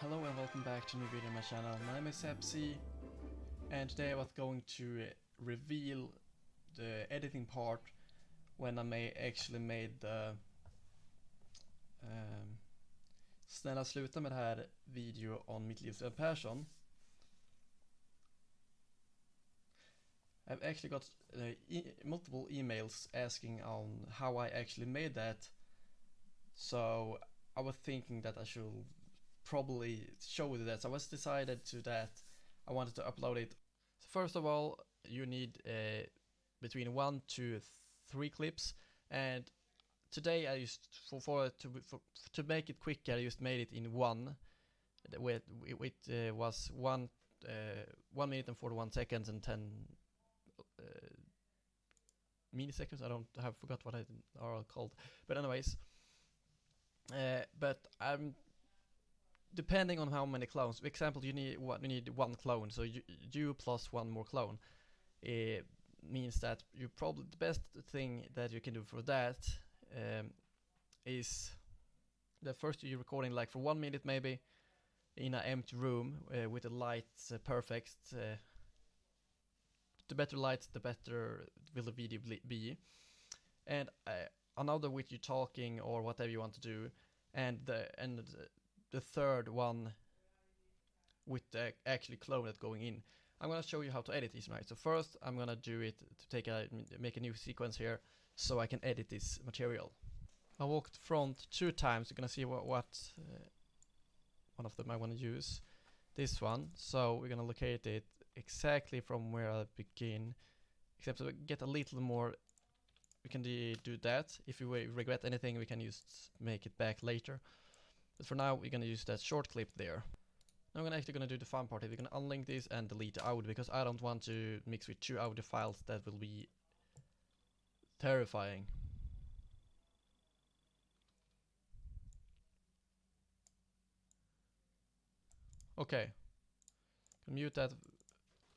Hello and welcome back to a new video on my channel. My name is SAPSC and today I was going to reveal the editing part when I actually made the Snälla, sluta med det här video on Mitt, Persson. I've actually got multiple emails asking on how I actually made that, so I was thinking that I should probably show you that. So I was decided to that I wanted to upload it. So first of all, you need between 1 to 3 clips, and today I used to make it quicker. I just made it in one. It was 1 minute and 41 seconds and 10 milliseconds. I forgot what they are called, but anyways. But I'm depending on how many clones. For example, you need one clone, so you plus one more clone. It means that you probably the best thing that you can do for that is the first you're recording like for 1 minute maybe in an empty room with the lights perfect. The better lights, the better will the video be. And another with you talking or whatever you want to do, and the third one with the actually clone that going in. I'm gonna show you how to edit this, right? So first I'm gonna do it to make a new sequence here so I can edit this material. I walked front 2 times. You're gonna see what one of them I want to use. This one. So we're gonna locate it exactly from where I begin, except to get a little more. We can do that. If we regret anything, we can just make it back later. But for now, we're gonna use that short clip there. Now I'm actually gonna do the fun part. We're gonna unlink this and delete the audio because I don't want to mix with 2 audio files. That will be terrifying. Okay, can mute that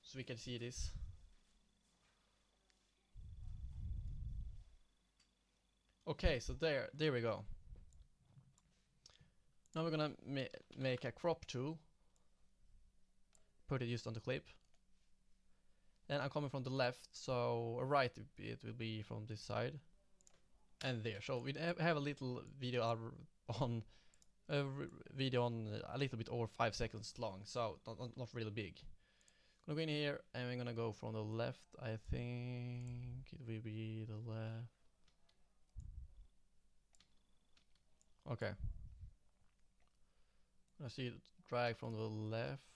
so we can see this. Okay, so there we go. Now we're gonna make a crop tool, put it just on the clip, and I'm coming from the left, so right it will be from this side, and there. So we have a little video on a little bit over 5 seconds long, so not really big. I'm gonna go in here and we're gonna go from the left. I think it will be the left. Okay. I see it drag from the left,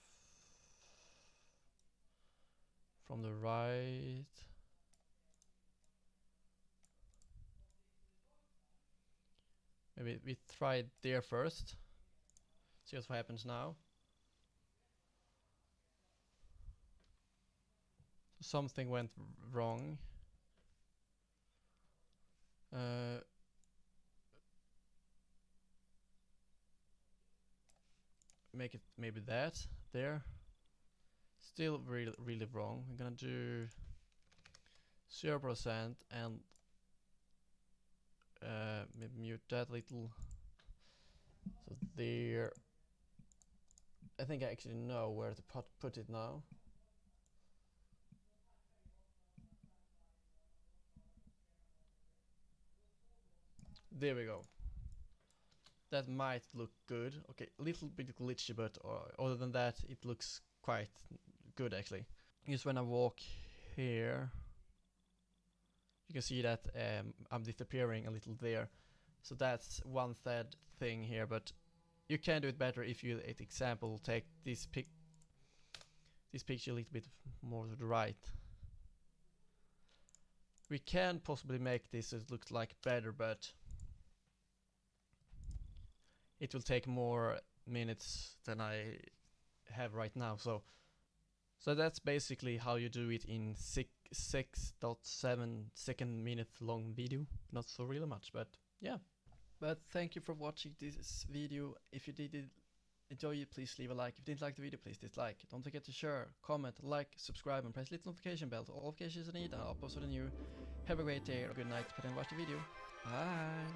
from the right. Maybe we try it there first. See what happens now. Something went wrong. Make it maybe that there. Still really wrong. We're gonna do 0% and maybe mute that little. So there. I think I actually know where to put it now. There we go. That might look good. Okay, a little bit glitchy, but other than that, it looks quite good actually. Just when I walk here, you can see that I'm disappearing a little there. So that's one third thing here, but you can do it better if you, for example, take this picture a little bit more to the right. We can possibly make this so it looks like better, but it will take more minutes than I have right now. So that's basically how you do it in 6.7 second minute long video. Not so really much, but yeah. But thank you for watching this video. If you did enjoy it, please leave a like. If you didn't like the video, please dislike. Don't forget to share, comment, like, subscribe, and press the little notification bell. All notifications you need, and I'll post something new. Have a great day or good night, depending on watch the video. Bye.